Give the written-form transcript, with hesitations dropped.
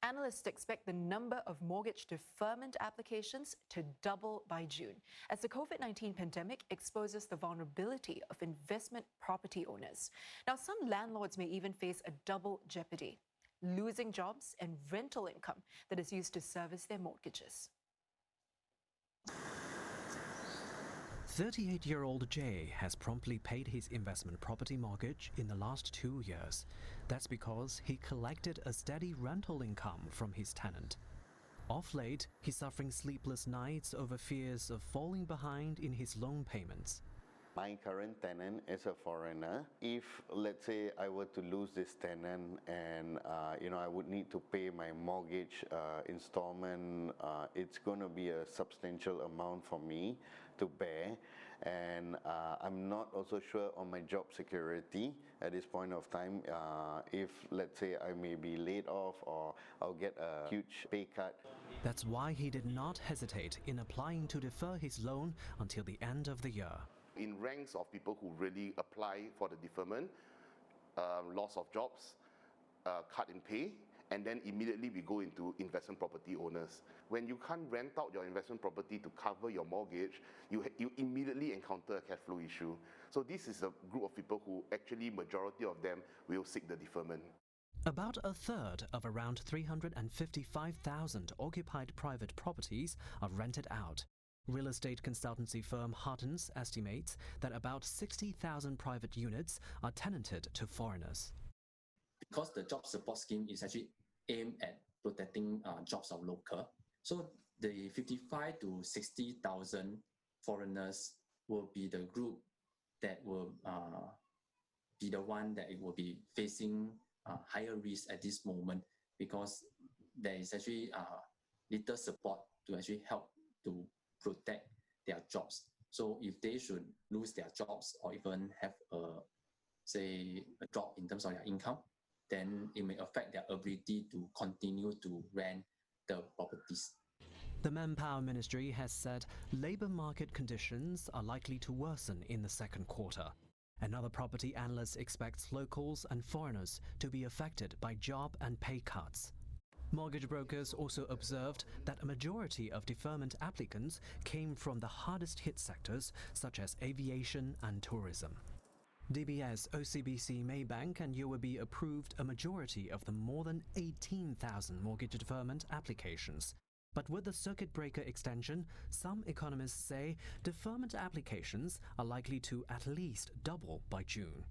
Analysts expect the number of mortgage deferment applications to double by June as the COVID-19 pandemic exposes the vulnerability of investment property owners. Now, some landlords may even face a double jeopardy, losing jobs and rental income that is used to service their mortgages. 38-year-old Jay has promptly paid his investment property mortgage in the last 2 years. That's because he collected a steady rental income from his tenant. Off late, he's suffering sleepless nights over fears of falling behind in his loan payments. My current tenant is a foreigner. If, let's say, I were to lose this tenant and, I would need to pay my mortgage installment, it's going to be a substantial amount for me to bear. And I'm not also sure on my job security at this point of time. If, let's say, I may be laid off or I'll get a huge pay cut. That's why he did not hesitate in applying to defer his loan until the end of the year. In ranks of people who really apply for the deferment, loss of jobs, cut in pay, and then immediately we go into investment property owners. When you can't rent out your investment property to cover your mortgage, you immediately encounter a cash flow issue. So this is a group of people who actually, majority of them, will seek the deferment. About a third of around 355,000 occupied private properties are rented out. Real estate consultancy firm Hardens estimates that about 60,000 private units are tenanted to foreigners. Because the job support scheme is actually aimed at protecting jobs of local, so the 55 to 60,000 foreigners will be the group that will be the one that it will be facing higher risk at this moment, because there is actually little support to actually help to protect their jobs. So if they should lose their jobs or even have a drop in terms of their income, then it may affect their ability to continue to rent the properties. The Manpower Ministry has said labour market conditions are likely to worsen in the second quarter. Another property analyst expects locals and foreigners to be affected by job and pay cuts. Mortgage brokers also observed that a majority of deferment applicants came from the hardest hit sectors such as aviation and tourism. DBS, OCBC, Maybank and UOB approved a majority of the more than 18,000 mortgage deferment applications. But with the circuit breaker extension, some economists say deferment applications are likely to at least double by June.